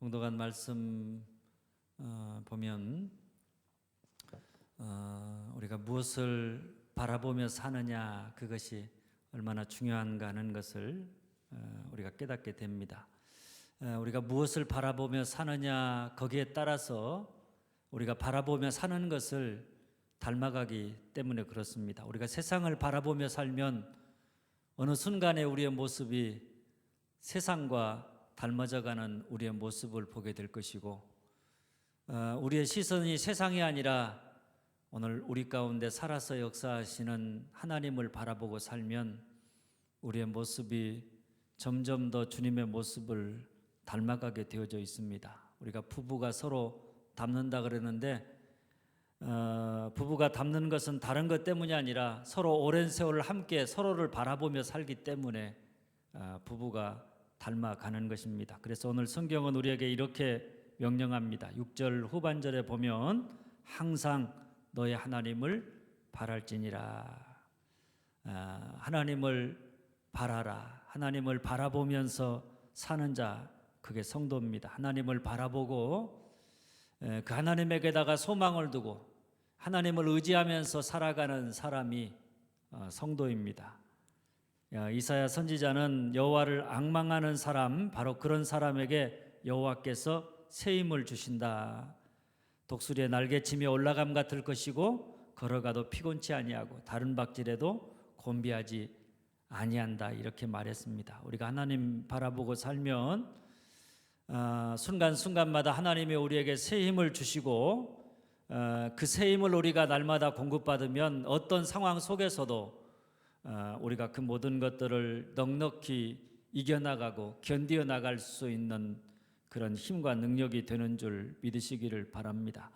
봉독한 말씀 보면 우리가 무엇을 바라보며 사느냐, 그것이 얼마나 중요한가 하는 것을 우리가 깨닫게 됩니다. 우리가 무엇을 바라보며 사느냐, 거기에 따라서 우리가 바라보며 사는 것을 닮아가기 때문에 그렇습니다. 우리가 세상을 바라보며 살면 어느 순간에 우리의 모습이 세상과 닮아져가는 우리의 모습을 보게 될 것이고, 우리의 시선이 세상이 아니라 오늘 우리 가운데 살아서 역사하시는 하나님을 바라보고 살면 우리의 모습이 점점 더 주님의 모습을 닮아가게 되어져 있습니다. 우리가 부부가 서로 닮는다 그러는데 부부가 닮는 것은 다른 것 때문이 아니라 서로 오랜 세월을 함께 서로를 바라보며 살기 때문에 부부가 닮아가는 것입니다. 그래서 오늘 성경은 우리에게 이렇게 명령합니다. 6절 후반절에 보면 항상 너의 하나님을 바랄지니라. 하나님을 바라라. 하나님을 바라보면서 사는 자, 그게 성도입니다. 하나님을 바라보고 그 하나님에게다가 소망을 두고 하나님을 의지하면서 살아가는 사람이 성도입니다. 이사야 선지자는 여호와를 앙망하는 사람, 바로 그런 사람에게 여호와께서 새 힘을 주신다. 독수리의 날개치며 올라감 같을 것이고 걸어가도 피곤치 아니하고 다른 박질에도 곤비하지 아니한다, 이렇게 말했습니다. 우리가 하나님 바라보고 살면 순간순간마다 하나님이 우리에게 새 힘을 주시고 그 새 힘을 우리가 날마다 공급받으면 어떤 상황 속에서도 우리가 그 모든 것들을 넉넉히 이겨나가고 견디어 나갈 수 있는 그런 힘과 능력이 되는 줄 믿으시기를 바랍니다.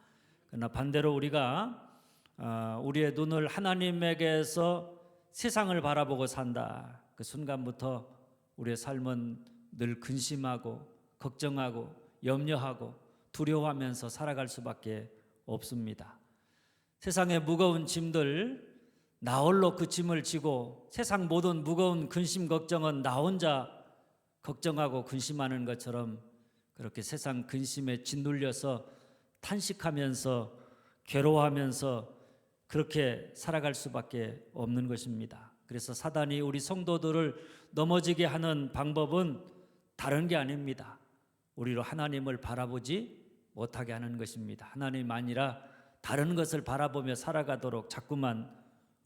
그러나 반대로 우리가 우리의 눈을 하나님에게서 세상을 바라보고 산다, 그 순간부터 우리의 삶은 늘 근심하고 걱정하고 염려하고 두려워하면서 살아갈 수밖에 없습니다. 세상의 무거운 짐들, 나 홀로 그 짐을 지고 세상 모든 무거운 근심 걱정은 나 혼자 걱정하고 근심하는 것처럼 그렇게 세상 근심에 짓눌려서 탄식하면서 괴로워하면서 그렇게 살아갈 수밖에 없는 것입니다. 그래서 사단이 우리 성도들을 넘어지게 하는 방법은 다른 게 아닙니다. 우리로 하나님을 바라보지 못하게 하는 것입니다. 하나님 아니라 다른 것을 바라보며 살아가도록 자꾸만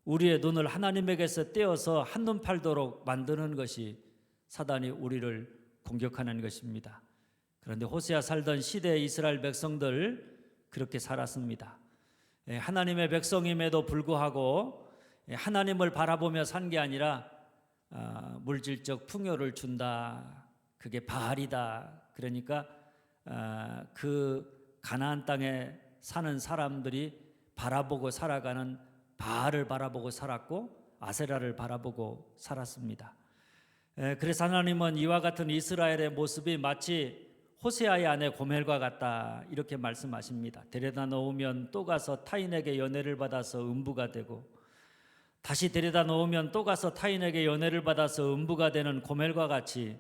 우리의 눈을 하나님에게서 떼어서 한눈 팔도록 만드는 것이 사단이 우리를 공격하는 것입니다. 그런데 호세아 살던 시대의 이스라엘 백성들 그렇게 살았습니다. 하나님의 백성임에도 불구하고 하나님을 바라보며 산 게 아니라 물질적 풍요를 준다, 그게 바알이다. 그러니까 그 가나안 땅에 사는 사람들이 바라보고 살아가는 바알을 바라보고 살았고 아세라를 바라보고 살았습니다. 그래서 하나님은 이와 같은 이스라엘의 모습이 마치 호세아의 아내 고멜과 같다, 이렇게 말씀하십니다. 데려다 놓으면 또 가서 타인에게 연애를 받아서 음부가 되고 다시 데려다 놓으면 또 가서 타인에게 연애를 받아서 음부가 되는 고멜과 같이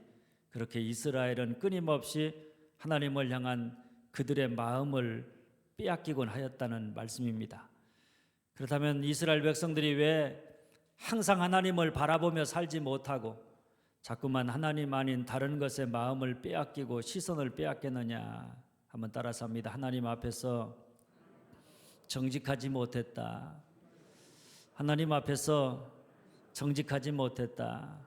그렇게 이스라엘은 끊임없이 하나님을 향한 그들의 마음을 빼앗기곤 하였다는 말씀입니다. 그렇다면 이스라엘 백성들이 왜 항상 하나님을 바라보며 살지 못하고 자꾸만 하나님 아닌 다른 것에 마음을 빼앗기고 시선을 빼앗겼느냐, 한번 따라서 합니다. 하나님 앞에서 정직하지 못했다. 하나님 앞에서 정직하지 못했다.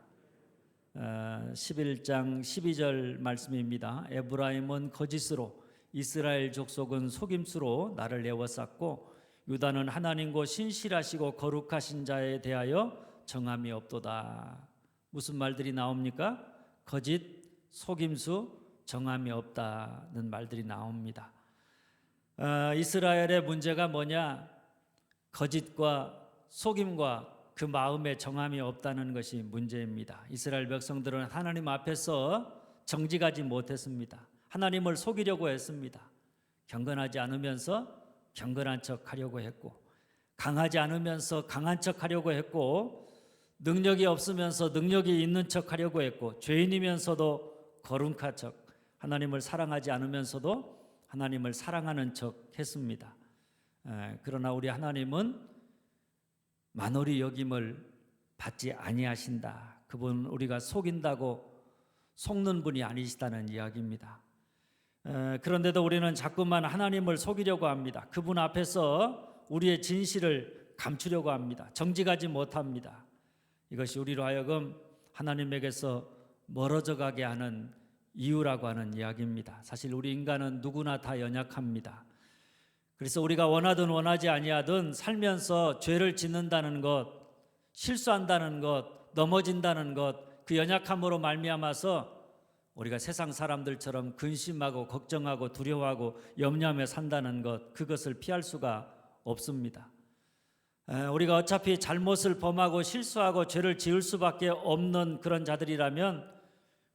11장 12절 말씀입니다. 에브라임은 거짓으로, 이스라엘 족속은 속임수로 나를 애워쌌고 유다는 하나님과 신실하시고 거룩하신 자에 대하여 정함이 없도다. 무슨 말들이 나옵니까? 거짓, 속임수, 정함이 없다는 말들이 나옵니다. 이스라엘의 문제가 뭐냐? 거짓과 속임과 그 마음에 정함이 없다는 것이 문제입니다. 이스라엘 백성들은 하나님 앞에서 정직하지 못했습니다. 하나님을 속이려고 했습니다. 경건하지 않으면서 경건한 척 하려고 했고, 강하지 않으면서 강한 척 하려고 했고, 능력이 없으면서 능력이 있는 척 하려고 했고, 죄인이면서도 거룩한 척 하나님을 사랑하지 않으면서도 하나님을 사랑하는 척 했습니다. 그러나 우리 하나님은 만홀히 여김을 받지 아니하신다. 그분 우리가 속인다고 속는 분이 아니시다는 이야기입니다. 그런데도 우리는 자꾸만 하나님을 속이려고 합니다. 그분 앞에서 우리의 진실을 감추려고 합니다. 정직하지 못합니다. 이것이 우리로 하여금 하나님에게서 멀어져 가게 하는 이유라고 하는 이야기입니다. 사실 우리 인간은 누구나 다 연약합니다. 그래서 우리가 원하든 원하지 아니하든 살면서 죄를 짓는다는 것, 실수한다는 것, 넘어진다는 것, 그 연약함으로 말미암아서 우리가 세상 사람들처럼 근심하고 걱정하고 두려워하고 염려하며 산다는 것, 그것을 피할 수가 없습니다. 우리가 어차피 잘못을 범하고 실수하고 죄를 지을 수밖에 없는 그런 자들이라면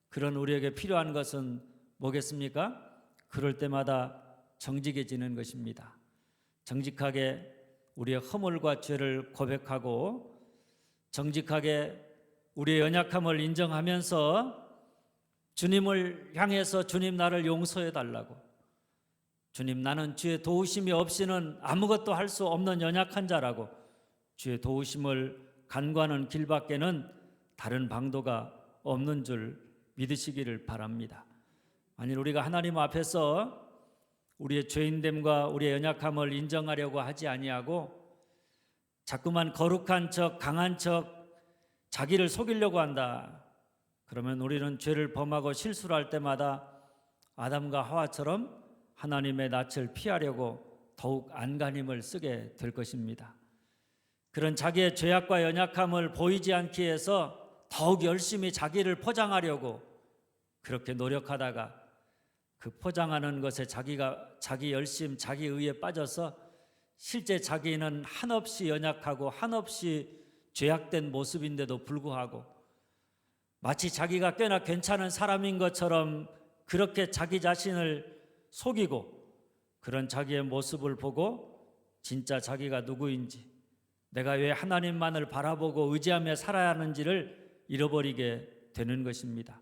그런 우리에게 필요한 것은 뭐겠습니까? 그럴 때마다 정직해지는 것입니다. 정직하게 우리의 허물과 죄를 고백하고 정직하게 우리의 연약함을 인정하면서 주님을 향해서 주님 나를 용서해 달라고, 주님 나는 주의 도우심이 없이는 아무것도 할 수 없는 연약한 자라고 주의 도우심을 간구하는 길밖에는 다른 방도가 없는 줄 믿으시기를 바랍니다. 만일 우리가 하나님 앞에서 우리의 죄인됨과 우리의 연약함을 인정하려고 하지 아니하고 자꾸만 거룩한 척, 강한 척, 자기를 속이려고 한다. 그러면 우리는 죄를 범하고 실수를 할 때마다 아담과 하와처럼 하나님의 낯을 피하려고 더욱 안간힘을 쓰게 될 것입니다. 그런 자기의 죄악과 연약함을 보이지 않기 위해서 더욱 열심히 자기를 포장하려고 그렇게 노력하다가 그 포장하는 것에 자기 열심, 자기 의에 빠져서 실제 자기는 한없이 연약하고 한없이 죄악된 모습인데도 불구하고 마치 자기가 꽤나 괜찮은 사람인 것처럼 그렇게 자기 자신을 속이고 그런 자기의 모습을 보고 진짜 자기가 누구인지, 내가 왜 하나님만을 바라보고 의지하며 살아야 하는지를 잃어버리게 되는 것입니다.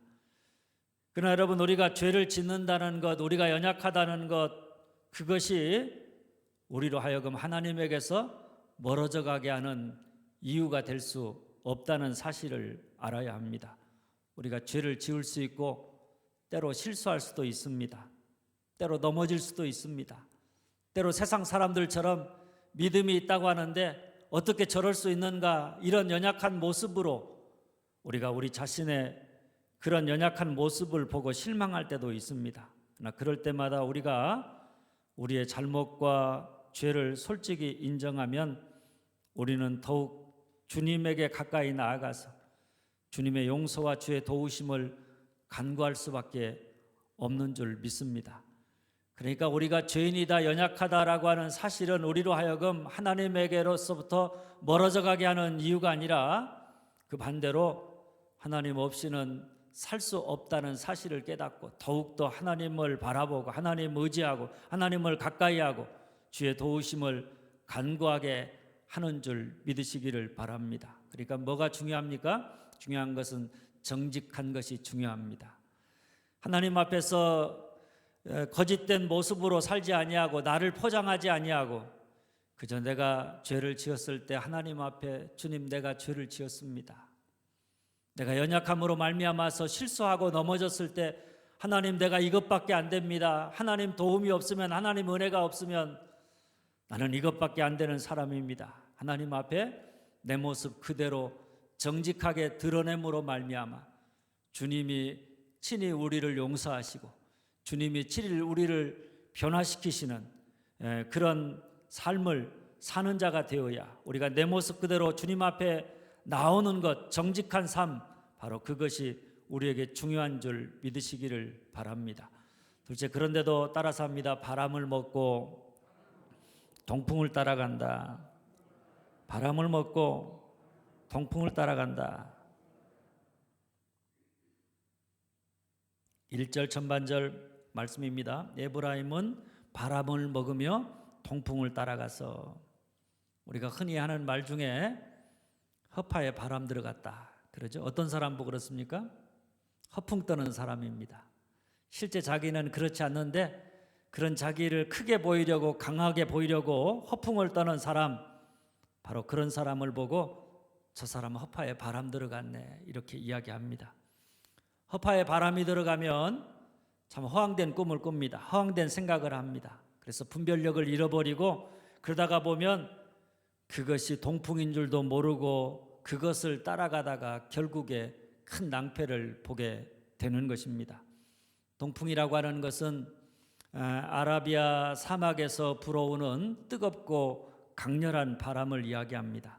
그러나 여러분, 우리가 죄를 짓는다는 것, 우리가 연약하다는 것, 그것이 우리로 하여금 하나님에게서 멀어져 가게 하는 이유가 될 수 없다는 사실을 알아야 합니다. 우리가 죄를 지을 수 있고 때로 실수할 수도 있습니다. 때로 넘어질 수도 있습니다. 때로 세상 사람들처럼 믿음이 있다고 하는데 어떻게 저럴 수 있는가, 이런 연약한 모습으로 우리가 우리 자신의 그런 연약한 모습을 보고 실망할 때도 있습니다. 그러나 그럴 때마다 우리가 우리의 잘못과 죄를 솔직히 인정하면 우리는 더욱 주님에게 가까이 나아가서 주님의 용서와 주의 도우심을 간구할 수밖에 없는 줄 믿습니다. 그러니까 우리가 죄인이다, 연약하다라고 하는 사실은 우리로 하여금 하나님에게로서부터 멀어져 가게 하는 이유가 아니라 그 반대로 하나님 없이는 살 수 없다는 사실을 깨닫고 더욱더 하나님을 바라보고 하나님 의지하고 하나님을 가까이 하고 주의 도우심을 간구하게 하는 줄 믿으시기를 바랍니다. 그러니까 뭐가 중요합니까? 중요한 것은 정직한 것이 중요합니다. 하나님 앞에서 거짓된 모습으로 살지 아니하고 나를 포장하지 아니하고 그저 내가 죄를 지었을 때 하나님 앞에 주님, 내가 죄를 지었습니다. 내가 연약함으로 말미암아서 실수하고 넘어졌을 때 하나님, 내가 이것밖에 안 됩니다. 하나님 도움이 없으면, 하나님 은혜가 없으면 나는 이것밖에 안 되는 사람입니다. 하나님 앞에 내 모습 그대로 정직하게 드러냄으로 말미암아 주님이 친히 우리를 용서하시고 주님이 친히 우리를 변화시키시는 그런 삶을 사는 자가 되어야, 우리가 내 모습 그대로 주님 앞에 나오는 것, 정직한 삶, 바로 그것이 우리에게 중요한 줄 믿으시기를 바랍니다. 둘째, 그런데도 따라서 합니다. 바람을 먹고 동풍을 따라간다. 바람을 먹고 동풍을 따라간다. 1절 전반절 말씀입니다. 에브라임은 바람을 먹으며 동풍을 따라가서, 우리가 흔히 하는 말 중에 허파에 바람 들어갔다 그러죠. 어떤 사람 보고 그렇습니까? 허풍 떠는 사람입니다. 실제 자기는 그렇지 않는데 그런 자기를 크게 보이려고 강하게 보이려고 허풍을 떠는 사람, 바로 그런 사람을 보고 저 사람은 허파에 바람 들어갔네 이렇게 이야기합니다. 허파에 바람이 들어가면 참 허황된 꿈을 꿉니다. 허황된 생각을 합니다. 그래서 분별력을 잃어버리고 그러다가 보면 그것이 동풍인 줄도 모르고 그것을 따라가다가 결국에 큰 낭패를 보게 되는 것입니다. 동풍이라고 하는 것은 아라비아 사막에서 불어오는 뜨겁고 강렬한 바람을 이야기합니다.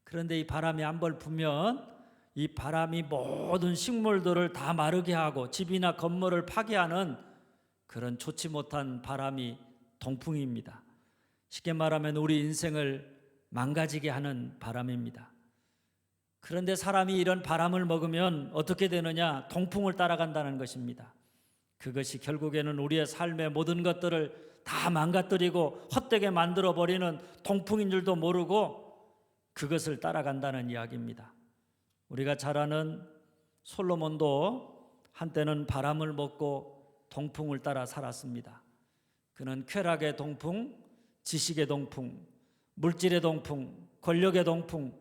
그런데 이 바람이 한번 불면 이 바람이 모든 식물들을 다 마르게 하고 집이나 건물을 파괴하는 그런 좋지 못한 바람이 동풍입니다. 쉽게 말하면 우리 인생을 망가지게 하는 바람입니다. 그런데 사람이 이런 바람을 먹으면 어떻게 되느냐? 동풍을 따라간다는 것입니다. 그것이 결국에는 우리의 삶의 모든 것들을 다 망가뜨리고 헛되게 만들어버리는 동풍인 줄도 모르고 그것을 따라간다는 이야기입니다. 우리가 잘 아는 솔로몬도 한때는 바람을 먹고 동풍을 따라 살았습니다. 그는 쾌락의 동풍, 지식의 동풍, 물질의 동풍, 권력의 동풍,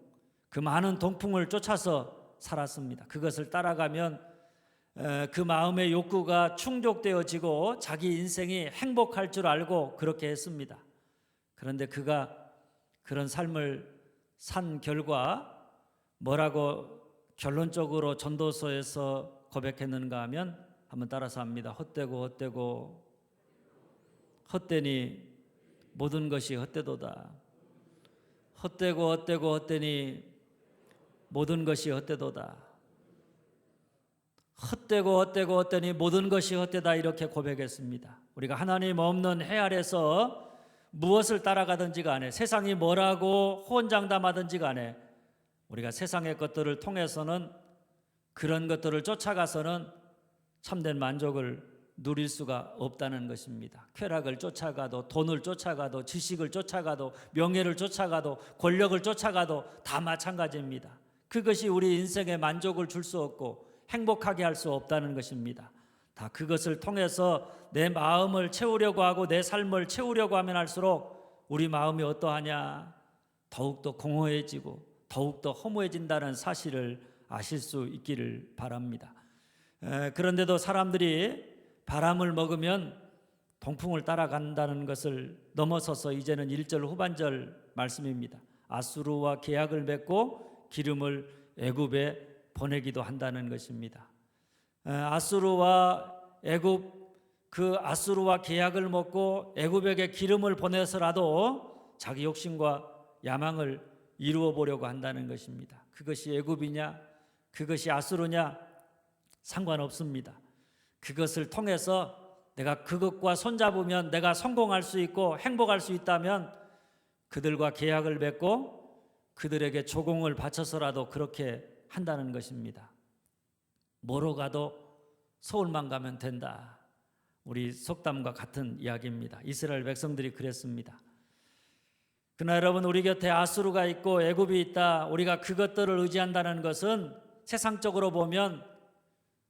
그 많은 동풍을 쫓아서 살았습니다. 그것을 따라가면 그 마음의 욕구가 충족되어지고 자기 인생이 행복할 줄 알고 그렇게 했습니다. 그런데 그가 그런 삶을 산 결과 뭐라고 결론적으로 전도서에서 고백했는가 하면 한번 따라서 합니다. 헛되고 헛되니 모든 것이 헛되도다. 헛되니 모든 것이 헛되도다. 헛되니 모든 것이 헛되다 이렇게 고백했습니다. 우리가 하나님 없는 해 아래서 무엇을 따라가든지 간에 세상이 뭐라고 호언장담하든지 간에 우리가 세상의 것들을 통해서는 그런 것들을 쫓아가서는 참된 만족을 누릴 수가 없다는 것입니다. 쾌락을 쫓아가도 돈을 쫓아가도 지식을 쫓아가도 명예를 쫓아가도 권력을 쫓아가도 다 마찬가지입니다. 그것이 우리 인생에 만족을 줄 수 없고 행복하게 할 수 없다는 것입니다. 다 그것을 통해서 내 마음을 채우려고 하고 내 삶을 채우려고 하면 할수록 우리 마음이 어떠하냐? 더욱더 공허해지고 더욱더 허무해진다는 사실을 아실 수 있기를 바랍니다. 그런데도 사람들이 바람을 먹으면 동풍을 따라간다는 것을 넘어서서 이제는 1절 후반절 말씀입니다. 아수르와 계약을 맺고 기름을 애굽에 보내기도 한다는 것입니다. 아수르와 계약을 맺고 애굽에게 기름을 보내서라도 자기 욕심과 야망을 이루어 보려고 한다는 것입니다. 그것이 애굽이냐 그것이 아수르냐 상관없습니다. 그것을 통해서 내가 그것과 손잡으면 내가 성공할 수 있고 행복할 수 있다면 그들과 계약을 맺고 그들에게 조공을 바쳐서라도 그렇게 한다는 것입니다. 뭐로 가도 서울만 가면 된다. 우리 속담과 같은 이야기입니다. 이스라엘 백성들이 그랬습니다. 그러나 여러분, 우리 곁에 아수르가 있고 애굽이 있다. 우리가 그것들을 의지한다는 것은 세상적으로 보면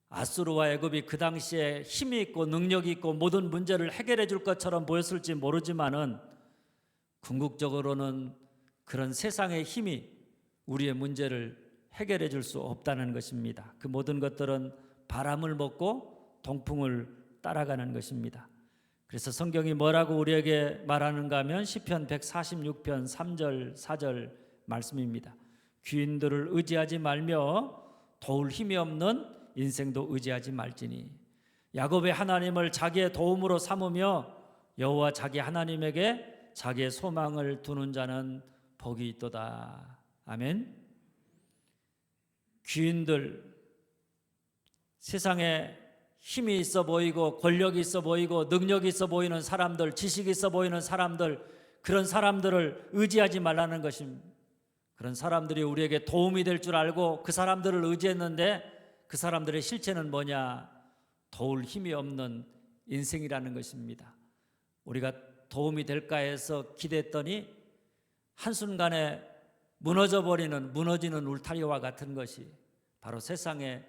아수르와 애굽이 그 당시에 힘이 있고 능력이 있고 모든 문제를 해결해 줄 것처럼 보였을지 모르지만은 궁극적으로는 그런 세상의 힘이 우리의 문제를 해결해 줄 수 없다는 것입니다. 그 모든 것들은 바람을 먹고 동풍을 따라가는 것입니다. 그래서 성경이 뭐라고 우리에게 말하는가 하면 시편 146편 3절 4절 말씀입니다. 귀인들을 의지하지 말며 도울 힘이 없는 인생도 의지하지 말지니 야곱의 하나님을 자기의 도움으로 삼으며 여호와 자기 하나님에게 자기의 소망을 두는 자는 복이 있도다. 아멘. 귀인들, 세상에 힘이 있어 보이고 권력이 있어 보이고 능력이 있어 보이는 사람들, 지식이 있어 보이는 사람들, 그런 사람들을 의지하지 말라는 것입니다. 그런 사람들이 우리에게 도움이 될 줄 알고 그 사람들을 의지했는데 그 사람들의 실체는 뭐냐? 도울 힘이 없는 인생이라는 것입니다. 우리가 도움이 될까 해서 기대했더니 한순간에 무너지는 울타리와 같은 것이 바로 세상에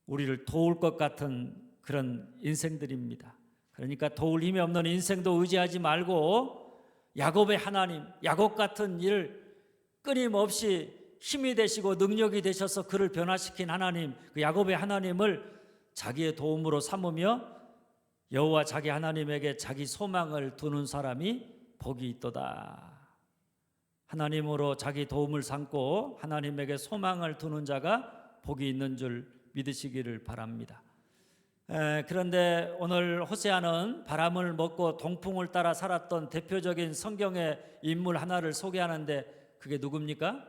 우리를 도울 것 같은 그런 인생들입니다. 그러니까 도울 힘이 없는 인생도 의지하지 말고 야곱의 하나님, 야곱 같은 일을 끊임없이 힘이 되시고 능력이 되셔서 그를 변화시킨 하나님, 그 야곱의 하나님을 자기의 도움으로 삼으며 여호와 자기 하나님에게 자기 소망을 두는 사람이 복이 있도다. 하나님으로 자기 도움을 삼고 하나님에게 소망을 두는 자가 복이 있는 줄 믿으시기를 바랍니다. 그런데 오늘 호세아는 바람을 먹고 동풍을 따라 살았던 대표적인 성경의 인물 하나를 소개하는데 그게 누굽니까?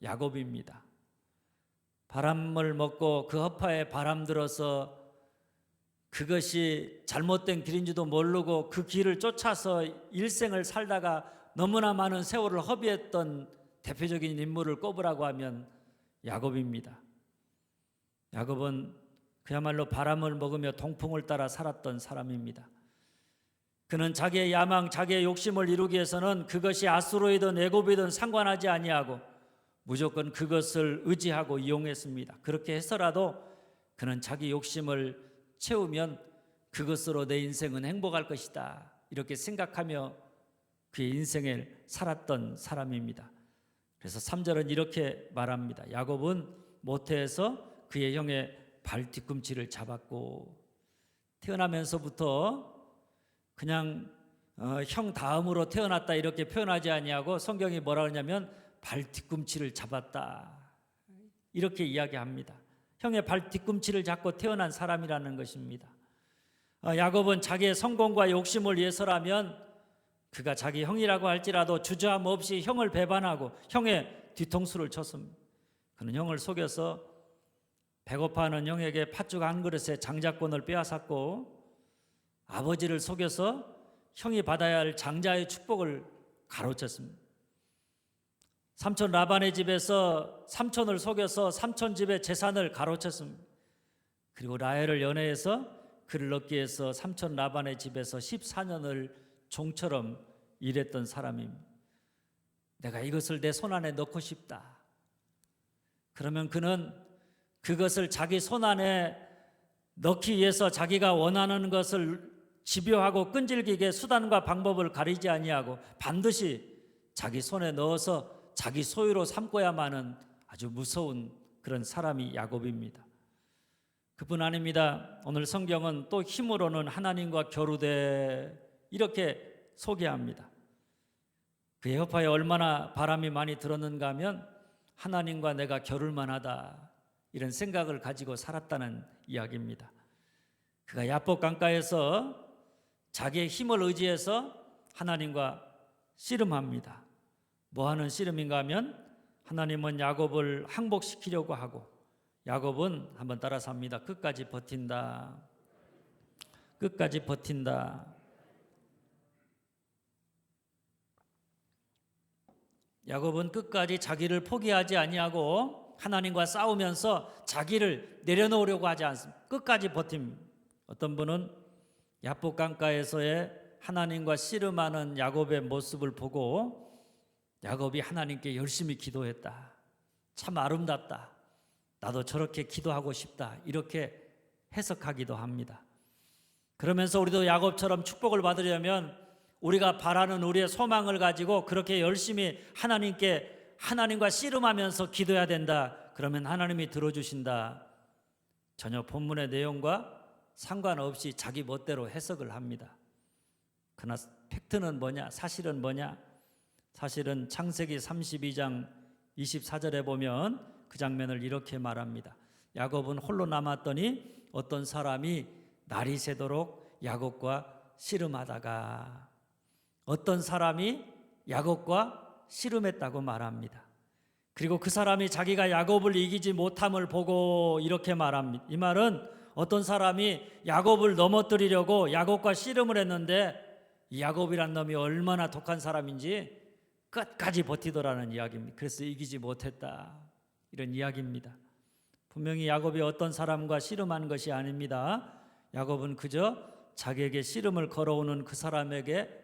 야곱입니다. 바람을 먹고 그 허파에 바람 들어서 그것이 잘못된 길인지도 모르고 그 길을 쫓아서 일생을 살다가 너무나 많은 세월을 허비했던 대표적인 인물을 꼽으라고 하면 야곱입니다. 야곱은 그야말로 바람을 먹으며 동풍을 따라 살았던 사람입니다. 그는 자기의 야망, 자기의 욕심을 이루기 위해서는 그것이 아수르이든 애굽이든 상관하지 아니하고 무조건 그것을 의지하고 이용했습니다. 그렇게 해서라도 그는 자기 욕심을 채우면 그것으로 내 인생은 행복할 것이다, 이렇게 생각하며 그의 인생을 살았던 사람입니다. 그래서 3절은 이렇게 말합니다. 야곱은 모태에서 그의 형의 발 뒤꿈치를 잡았고, 태어나면서부터 그냥 형 다음으로 태어났다 이렇게 표현하지 아니하고 성경이 뭐라 그러냐면 발 뒤꿈치를 잡았다, 이렇게 이야기합니다. 형의 발 뒤꿈치를 잡고 태어난 사람이라는 것입니다. 야곱은 자기의 성공과 욕심을 위해서라면 그가 자기 형이라고 할지라도 주저함 없이 형을 배반하고 형의 뒤통수를 쳤습니다. 그는 형을 속여서 배고파하는 형에게 팥죽 한 그릇에 장자권을 빼앗았고, 아버지를 속여서 형이 받아야 할 장자의 축복을 가로챘습니다. 삼촌 라반의 집에서 삼촌을 속여서 삼촌 집의 재산을 가로챘습니다. 그리고 라헬을 연애해서 그를 얻기 위해서 삼촌 라반의 집에서 14년을 종처럼 일했던 사람입니다. 내가 이것을 내 손안에 넣고 싶다. 그러면 그는 그것을 자기 손안에 넣기 위해서 자기가 원하는 것을 집요하고 끈질기게 수단과 방법을 가리지 아니하고 반드시 자기 손에 넣어서 자기 소유로 삼고야만은 아주 무서운 그런 사람이 야곱입니다. 그뿐 아닙니다. 오늘 성경은 또 힘으로는 하나님과 겨루되 이렇게 소개합니다. 그의 허파에 얼마나 바람이 많이 들었는가 하면 하나님과 내가 겨룰 만하다, 이런 생각을 가지고 살았다는 이야기입니다. 그가 야복 강가에서 자기의 힘을 의지해서 하나님과 씨름합니다. 뭐하는 씨름인가 하면 하나님은 야곱을 항복시키려고 하고 야곱은 한번 따라서 합니다. 끝까지 버틴다. 끝까지 버틴다. 야곱은 끝까지 자기를 포기하지 아니하고 하나님과 싸우면서 자기를 내려놓으려고 하지 않습니다. 끝까지 버팁니다. 어떤 분은 야복 강가에서의 하나님과 씨름하는 야곱의 모습을 보고 야곱이 하나님께 열심히 기도했다, 참 아름답다, 나도 저렇게 기도하고 싶다, 이렇게 해석하기도 합니다. 그러면서 우리도 야곱처럼 축복을 받으려면 우리가 바라는 우리의 소망을 가지고 그렇게 열심히 하나님과 씨름하면서 기도해야 된다. 그러면 하나님이 들어주신다. 전혀 본문의 내용과 상관없이 자기 멋대로 해석을 합니다. 그러나 팩트는 뭐냐? 사실은 뭐냐? 사실은 창세기 32장 24절에 보면 그 장면을 이렇게 말합니다. 야곱은 홀로 남았더니 어떤 사람이 날이 새도록 야곱과 씨름하다가, 어떤 사람이 야곱과 씨름했다고 말합니다. 그리고 그 사람이 자기가 야곱을 이기지 못함을 보고 이렇게 말합니다. 이 말은 어떤 사람이 야곱을 넘어뜨리려고 야곱과 씨름을 했는데 이 야곱이란 놈이 얼마나 독한 사람인지 끝까지 버티더라는 이야기입니다. 그래서 이기지 못했다, 이런 이야기입니다. 분명히 야곱이 어떤 사람과 씨름한 것이 아닙니다. 야곱은 그저 자기에게 씨름을 걸어오는 그 사람에게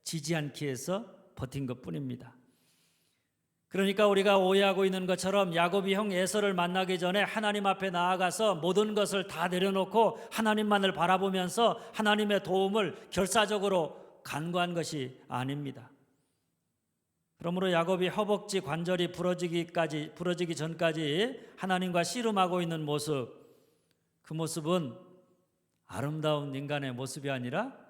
지지 않기 위해서 버틴 것뿐입니다. 그러니까 우리가 오해하고 있는 것처럼 야곱이 형 에서를 만나기 전에 하나님 앞에 나아가서 모든 것을 다 내려놓고 하나님만을 바라보면서 하나님의 도움을 결사적으로 간구한 것이 아닙니다. 그러므로 야곱이 허벅지 관절이 부러지기 전까지 하나님과 씨름하고 있는 모습, 그 모습은 아름다운 인간의 모습이 아니라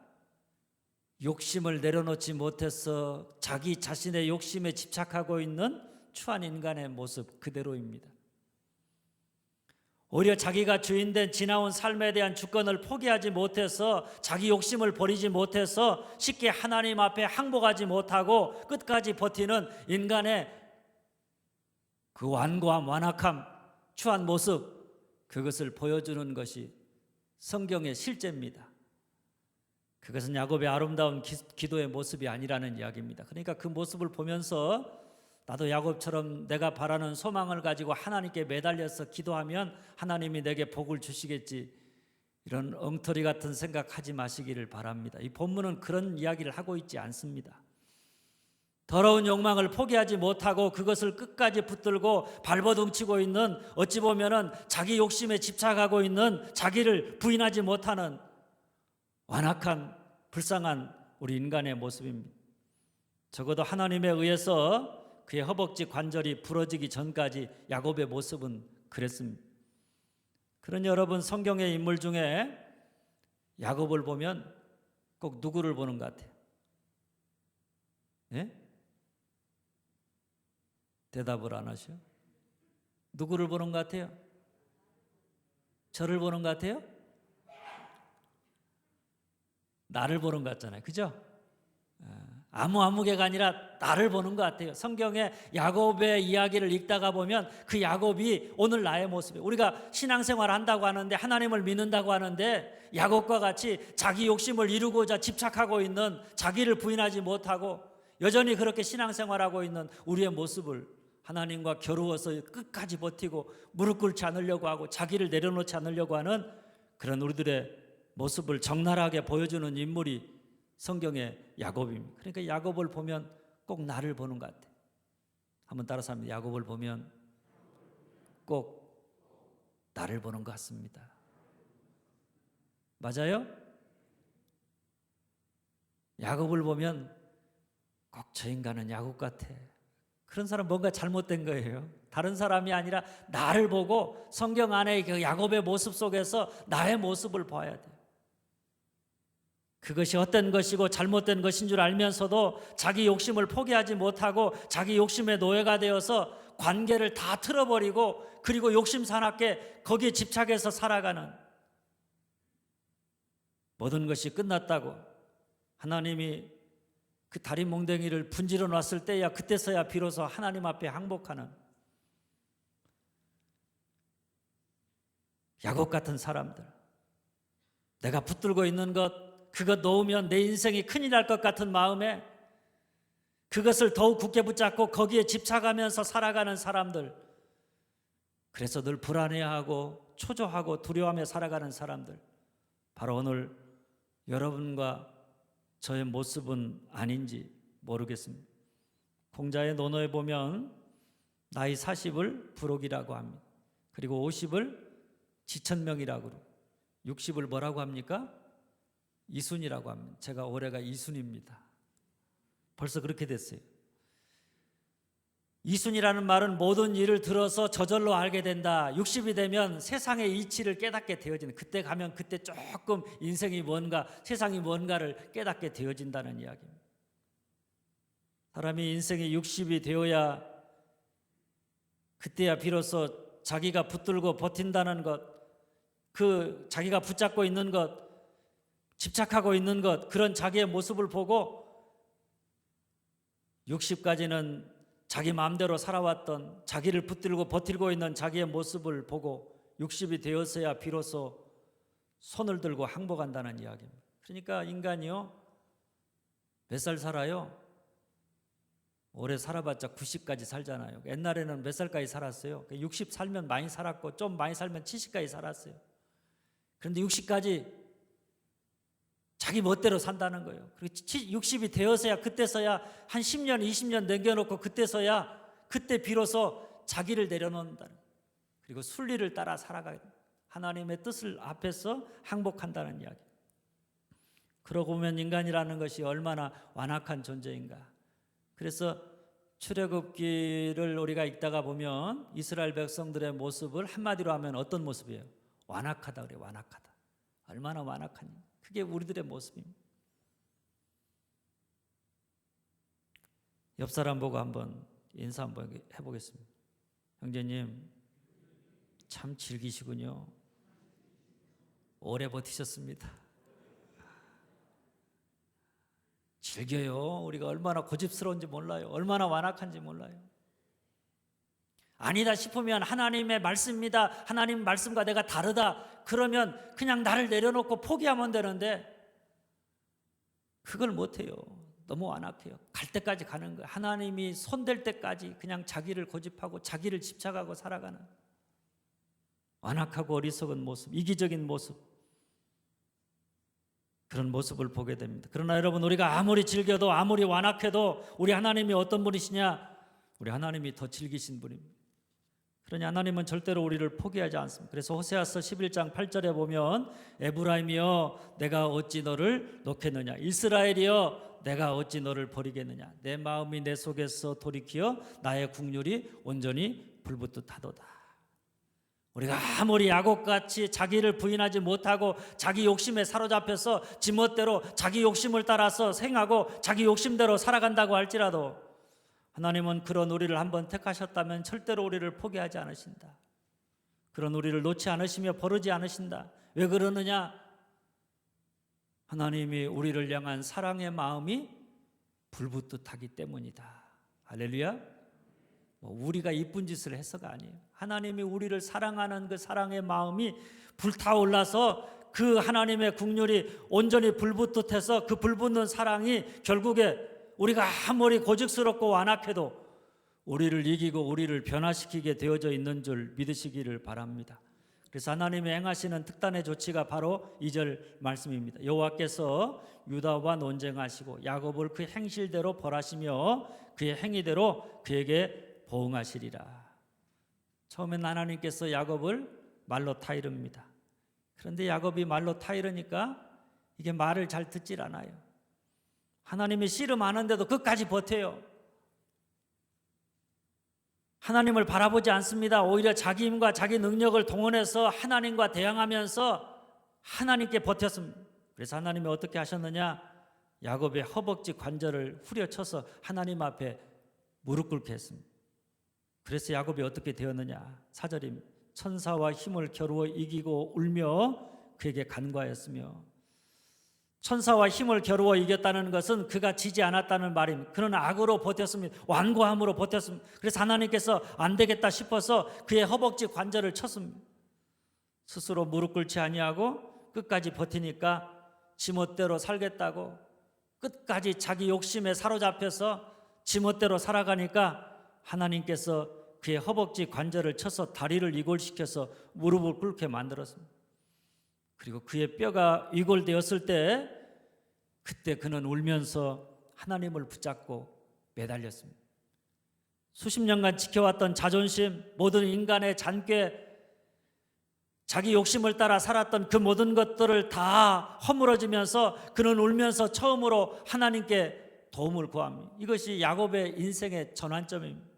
욕심을 내려놓지 못해서 자기 자신의 욕심에 집착하고 있는 추한 인간의 모습 그대로입니다. 오히려 자기가 주인된 지나온 삶에 대한 주권을 포기하지 못해서 자기 욕심을 버리지 못해서 쉽게 하나님 앞에 항복하지 못하고 끝까지 버티는 인간의 그 완고함, 완악함, 추한 모습, 그것을 보여주는 것이 성경의 실제입니다. 그것은 야곱의 아름다운 기도의 모습이 아니라는 이야기입니다. 그러니까 그 모습을 보면서 나도 야곱처럼 내가 바라는 소망을 가지고 하나님께 매달려서 기도하면 하나님이 내게 복을 주시겠지, 이런 엉터리 같은 생각하지 마시기를 바랍니다. 이 본문은 그런 이야기를 하고 있지 않습니다. 더러운 욕망을 포기하지 못하고 그것을 끝까지 붙들고 발버둥치고 있는, 어찌 보면은 자기 욕심에 집착하고 있는, 자기를 부인하지 못하는 완악한 불쌍한 우리 인간의 모습입니다. 적어도 하나님에 의해서 그의 허벅지 관절이 부러지기 전까지 야곱의 모습은 그랬습니다. 그러니 여러분, 성경의 인물 중에 야곱을 보면 꼭 누구를 보는 것 같아요? 예? 대답을 안 하셔? 누구를 보는 것 같아요? 저를 보는 것 같아요? 나를 보는 것 같잖아요. 그죠? 아무개가 아니라 나를 보는 것 같아요. 성경의 야곱의 이야기를 읽다가 보면 그 야곱이 오늘 나의 모습이에요. 우리가 신앙생활 한다고 하는데, 하나님을 믿는다고 하는데 야곱과 같이 자기 욕심을 이루고자 집착하고 있는, 자기를 부인하지 못하고 여전히 그렇게 신앙생활하고 있는 우리의 모습을 하나님과 겨루어서 끝까지 버티고 무릎 꿇지 않으려고 하고 자기를 내려놓지 않으려고 하는 그런 우리들의 모습을 적나라하게 보여주는 인물이 성경의 야곱입니다. 그러니까 야곱을 보면 꼭 나를 보는 것 같아요. 한번 따라서 합니다. 야곱을 보면 꼭 나를 보는 것 같습니다. 맞아요? 야곱을 보면 꼭 저 인간은 야곱 같아. 그런 사람 뭔가 잘못된 거예요. 다른 사람이 아니라 나를 보고 성경 안에 그 야곱의 모습 속에서 나의 모습을 봐야 돼요. 그것이 헛된 것이고 잘못된 것인 줄 알면서도 자기 욕심을 포기하지 못하고 자기 욕심의 노예가 되어서 관계를 다 틀어버리고, 그리고 욕심 사납게 거기에 집착해서 살아가는, 모든 것이 끝났다고 하나님이 그 다리 몽댕이를 분지러 놨을 때야, 그때서야 비로소 하나님 앞에 항복하는 야곱 같은 사람들, 내가 붙들고 있는 것, 그것 놓으면 내 인생이 큰일 날 것 같은 마음에 그것을 더욱 굳게 붙잡고 거기에 집착하면서 살아가는 사람들, 그래서 늘 불안해하고 초조하고 두려워하며 살아가는 사람들, 바로 오늘 여러분과 저의 모습은 아닌지 모르겠습니다. 공자의 논어에 보면 나이 40을 부록이라고 합니다. 그리고 50을 지천명이라고 그러고 60을 뭐라고 합니까? 이순이라고 합니다. 제가 올해가 이순입니다. 벌써 그렇게 됐어요. 이순이라는 말은 모든 일을 들어서 저절로 알게 된다. 60이 되면 세상의 이치를 깨닫게 되어지는, 그때 가면 그때 조금 인생이 뭔가, 세상이 뭔가를 깨닫게 되어진다는 이야기입니다. 사람이 인생이 60이 되어야, 그때야 비로소 자기가 붙들고 버틴다는 것, 그 자기가 붙잡고 있는 것, 집착하고 있는 것, 그런 자기의 모습을 보고 60까지는 자기 마음대로 살아왔던, 자기를 붙들고 버티고 있는 자기의 모습을 보고 60이 되어서야 비로소 손을 들고 항복한다는 이야기입니다. 그러니까 인간이요, 몇 살 살아요? 오래 살아봤자 90까지 살잖아요. 옛날에는 몇 살까지 살았어요? 60 살면 많이 살았고, 좀 많이 살면 70까지 살았어요. 그런데 60까지 자기 멋대로 산다는 거예요. 그리고 60이 되어서야, 그때서야 한 10년, 20년 남겨놓고 그때서야 그때 비로소 자기를 내려놓는다는, 그리고 순리를 따라 살아가는, 하나님의 뜻을 앞에서 항복한다는 이야기. 그러고 보면 인간이라는 것이 얼마나 완악한 존재인가. 그래서 출애굽기를 우리가 읽다가 보면 이스라엘 백성들의 모습을 한마디로 하면 어떤 모습이에요? 완악하다 그래요. 완악하다. 얼마나 완악하니? 그게 우리들의 모습입니다. 옆 사람 보고 한번 인사 한번 해보겠습니다. 형제님, 참 즐기시군요. 오래 버티셨습니다. 즐겨요. 우리가 얼마나 고집스러운지 몰라요. 얼마나 완악한지 몰라요. 아니다 싶으면 하나님의 말씀입니다. 하나님 말씀과 내가 다르다. 그러면 그냥 나를 내려놓고 포기하면 되는데 그걸 못해요. 너무 완악해요. 갈 때까지 가는 거예요. 하나님이 손댈 때까지 그냥 자기를 고집하고 자기를 집착하고 살아가는 완악하고 어리석은 모습, 이기적인 모습, 그런 모습을 보게 됩니다. 그러나 여러분, 우리가 아무리 즐겨도 아무리 완악해도 우리 하나님이 어떤 분이시냐? 우리 하나님이 더 즐기신 분입니다. 그러니 하나님은 절대로 우리를 포기하지 않습니다. 그래서 호세아서 11장 8절에 보면 에브라임이여 내가 어찌 너를 놓겠느냐, 이스라엘이여 내가 어찌 너를 버리겠느냐, 내 마음이 내 속에서 돌이키어 나의 국률이 온전히 불붙듯하도다. 우리가 아무리 야곱같이 자기를 부인하지 못하고 자기 욕심에 사로잡혀서 지멋대로 자기 욕심을 따라서 행하고 자기 욕심대로 살아간다고 할지라도 하나님은 그런 우리를 한번 택하셨다면 절대로 우리를 포기하지 않으신다. 그런 우리를 놓지 않으시며 버리지 않으신다. 왜 그러느냐? 하나님이 우리를 향한 사랑의 마음이 불붙듯하기 때문이다. 할렐루야. 우리가 이쁜 짓을 해서가 아니에요. 하나님이 우리를 사랑하는 그 사랑의 마음이 불타올라서 그 하나님의 국률이 온전히 불붙듯해서 그 불붙는 사랑이 결국에 우리가 아무리 고집스럽고 완악해도 우리를 이기고 우리를 변화시키게 되어져 있는 줄 믿으시기를 바랍니다. 그래서 하나님이 행하시는 특단의 조치가 바로 2절 말씀입니다. 여호와께서 유다와 논쟁하시고 야곱을 그 행실대로 벌하시며 그의 행위대로 그에게 보응하시리라. 처음엔 하나님께서 야곱을 말로 타이릅니다. 그런데 야곱이 말로 타이르니까 이게 말을 잘 듣질 않아요. 하나님이 씨름하는데도 끝까지 버텨요. 하나님을 바라보지 않습니다. 오히려 자기 힘과 자기 능력을 동원해서 하나님과 대항하면서 하나님께 버텼습니다. 그래서 하나님이 어떻게 하셨느냐? 야곱의 허벅지 관절을 후려쳐서 하나님 앞에 무릎 꿇게 했습니다. 그래서 야곱이 어떻게 되었느냐? 4절입니다. 천사와 힘을 겨루어 이기고 울며 그에게 간과했으며, 천사와 힘을 겨루어 이겼다는 것은 그가 지지 않았다는 말입니다. 그는 악으로 버텼습니다. 완고함으로 버텼습니다. 그래서 하나님께서 안 되겠다 싶어서 그의 허벅지 관절을 쳤습니다. 스스로 무릎 꿇지 아니하고 끝까지 버티니까 지멋대로 살겠다고 끝까지 자기 욕심에 사로잡혀서 지멋대로 살아가니까 하나님께서 그의 허벅지 관절을 쳐서 다리를 이골시켜서 무릎을 꿇게 만들었습니다. 그리고 그의 뼈가 이골되었을 때 그때 그는 울면서 하나님을 붙잡고 매달렸습니다. 수십 년간 지켜왔던 자존심, 모든 인간의 잔꾀, 자기 욕심을 따라 살았던 그 모든 것들을 다 허물어지면서 그는 울면서 처음으로 하나님께 도움을 구합니다. 이것이 야곱의 인생의 전환점입니다.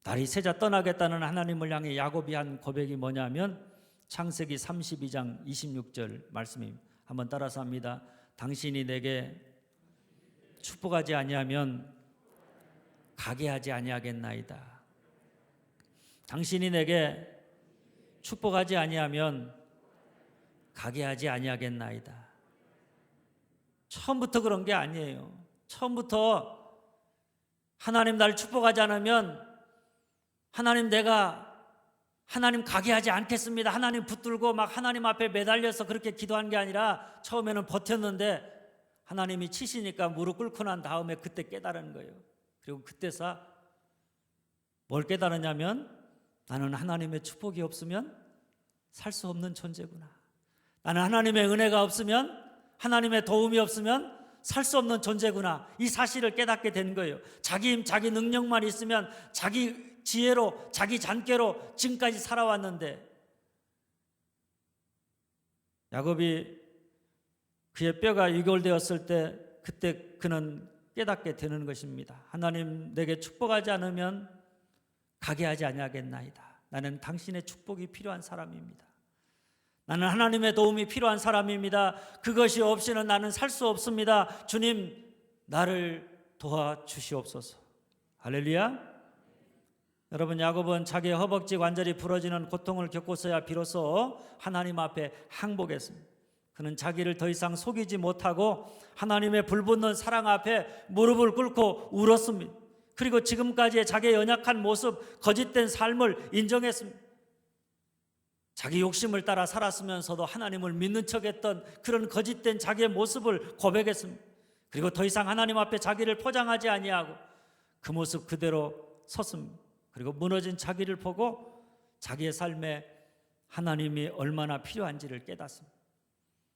날이 새자 떠나겠다는 하나님을 향해 야곱이 한 고백이 뭐냐면 창세기 32장 26절 말씀입니다. 한번 따라서 합니다. 당신이 내게 축복하지 아니하면 가게 하지 아니하겠나이다. 당신이 내게 축복하지 아니하면 가게 하지 아니하겠나이다. 처음부터 그런 게 아니에요. 처음부터 하나님 날 축복하지 않으면 하나님 내가 하나님 가게 하지 않겠습니다. 하나님 붙들고 막 하나님 앞에 매달려서 그렇게 기도한 게 아니라 처음에는 버텼는데 하나님이 치시니까 무릎 꿇고 난 다음에 그때 깨달은 거예요. 그리고 그때서 뭘 깨달았냐면 나는 하나님의 축복이 없으면 살 수 없는 존재구나. 나는 하나님의 은혜가 없으면, 하나님의 도움이 없으면 살 수 없는 존재구나, 이 사실을 깨닫게 된 거예요. 자기 힘, 자기 능력만 있으면 자기 지혜로, 자기 잔꾀로 지금까지 살아왔는데, 야곱이 그의 뼈가 유골되었을 때 그때 그는 깨닫게 되는 것입니다. 하나님, 내게 축복하지 않으면 가게 하지 아니하겠나이다. 나는 당신의 축복이 필요한 사람입니다. 나는 하나님의 도움이 필요한 사람입니다. 그것이 없이는 나는 살 수 없습니다. 주님, 나를 도와주시옵소서. 할렐루야. 여러분, 야곱은 자기의 허벅지 관절이 부러지는 고통을 겪고서야 비로소 하나님 앞에 항복했습니다. 그는 자기를 더 이상 속이지 못하고 하나님의 불붙는 사랑 앞에 무릎을 꿇고 울었습니다. 그리고 지금까지의 자기의 연약한 모습, 거짓된 삶을 인정했습니다. 자기 욕심을 따라 살았으면서도 하나님을 믿는 척했던 그런 거짓된 자기의 모습을 고백했습니다. 그리고 더 이상 하나님 앞에 자기를 포장하지 아니하고 그 모습 그대로 섰습니다. 그리고 무너진 자기를 보고 자기의 삶에 하나님이 얼마나 필요한지를 깨닫습니다.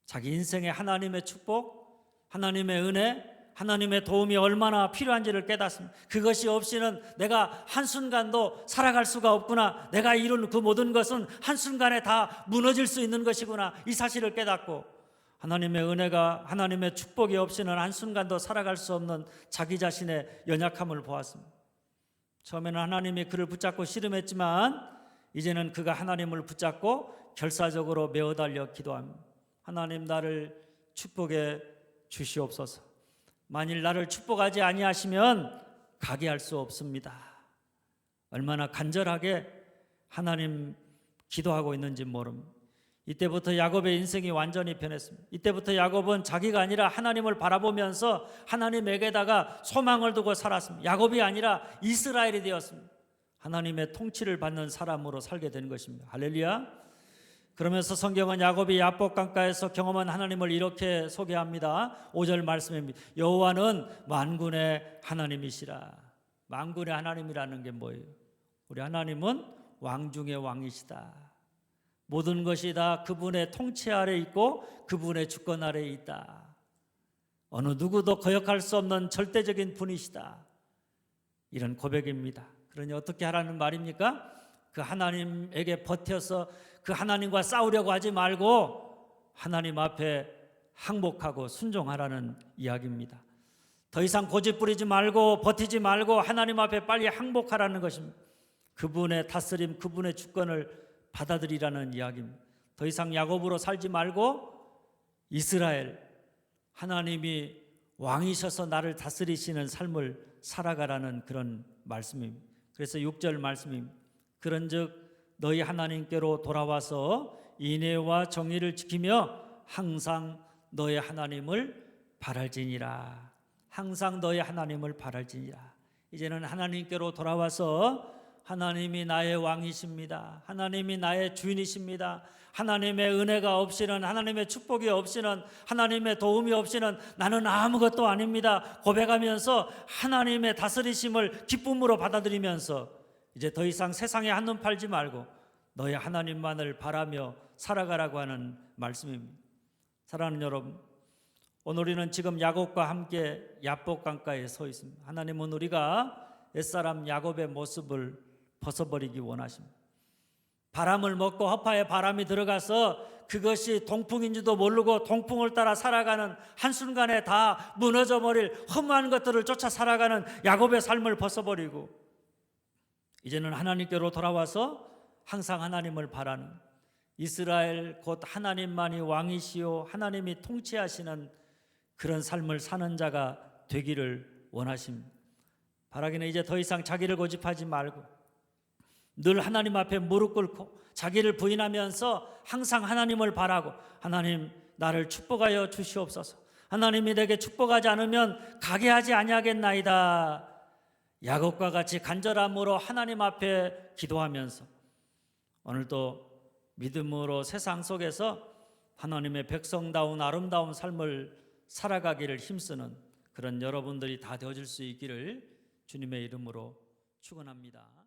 자기 인생에 하나님의 축복, 하나님의 은혜, 하나님의 도움이 얼마나 필요한지를 깨닫습니다. 그것이 없이는 내가 한순간도 살아갈 수가 없구나, 내가 이룬 그 모든 것은 한순간에 다 무너질 수 있는 것이구나, 이 사실을 깨닫고 하나님의 은혜가, 하나님의 축복이 없이는 한순간도 살아갈 수 없는 자기 자신의 연약함을 보았습니다. 처음에는 하나님이 그를 붙잡고 씨름했지만 이제는 그가 하나님을 붙잡고 결사적으로 메어달려 기도합니다. 하나님, 나를 축복해 주시옵소서. 만일 나를 축복하지 아니하시면 가게 할 수 없습니다. 얼마나 간절하게 하나님 기도하고 있는지 모릅니다. 이때부터 야곱의 인생이 완전히 변했습니다. 이때부터 야곱은 자기가 아니라 하나님을 바라보면서 하나님에게다가 소망을 두고 살았습니다. 야곱이 아니라 이스라엘이 되었습니다. 하나님의 통치를 받는 사람으로 살게 된 것입니다. 할렐루야. 그러면서 성경은 야곱이 야복 강가에서 경험한 하나님을 이렇게 소개합니다. 5절 말씀입니다. 여호와는 만군의 하나님이시라. 만군의 하나님이라는 게 뭐예요? 우리 하나님은 왕 중의 왕이시다. 모든 것이 다 그분의 통치 아래 있고 그분의 주권 아래 있다. 어느 누구도 거역할 수 없는 절대적인 분이시다. 이런 고백입니다. 그러니 어떻게 하라는 말입니까? 그 하나님에게 버텨서 그 하나님과 싸우려고 하지 말고 하나님 앞에 항복하고 순종하라는 이야기입니다. 더 이상 고집 부리지 말고 버티지 말고 하나님 앞에 빨리 항복하라는 것입니다. 그분의 다스림, 그분의 주권을 받아들이라는 이야기입니다. 더 이상 야곱으로 살지 말고 이스라엘, 하나님이 왕이셔서 나를 다스리시는 삶을 살아가라는 그런 말씀입니다. 그래서 6절 말씀입니다. 그런즉 너희 하나님께로 돌아와서 인애와 정의를 지키며 항상 너의 하나님을 바랄지니라. 항상 너의 하나님을 바랄지니라. 이제는 하나님께로 돌아와서 하나님이 나의 왕이십니다. 하나님이 나의 주인이십니다. 하나님의 은혜가 없이는, 하나님의 축복이 없이는, 하나님의 도움이 없이는 나는 아무것도 아닙니다. 고백하면서 하나님의 다스리심을 기쁨으로 받아들이면서 이제 더 이상 세상에 한눈 팔지 말고 너의 하나님만을 바라며 살아가라고 하는 말씀입니다. 사랑하는 여러분, 오늘 우리는 지금 야곱과 함께 야복 강가에 서 있습니다. 하나님은 우리가 옛사람 야곱의 모습을 벗어버리기 원하십니다. 바람을 먹고 허파에 바람이 들어가서 그것이 동풍인지도 모르고 동풍을 따라 살아가는, 한순간에 다 무너져버릴 험한 것들을 쫓아 살아가는 야곱의 삶을 벗어버리고 이제는 하나님께로 돌아와서 항상 하나님을 바라는, 이스라엘 곧 하나님만이 왕이시오 하나님이 통치하시는 그런 삶을 사는 자가 되기를 원하십니다. 바라기는 이제 더 이상 자기를 고집하지 말고 늘 하나님 앞에 무릎 꿇고 자기를 부인하면서 항상 하나님을 바라고, 하나님 나를 축복하여 주시옵소서. 하나님이 내게 축복하지 않으면 가게 하지 아니하겠나이다. 야곱과 같이 간절함으로 하나님 앞에 기도하면서 오늘도 믿음으로 세상 속에서 하나님의 백성다운 아름다운 삶을 살아가기를 힘쓰는 그런 여러분들이 다 되어질 수 있기를 주님의 이름으로 축원합니다.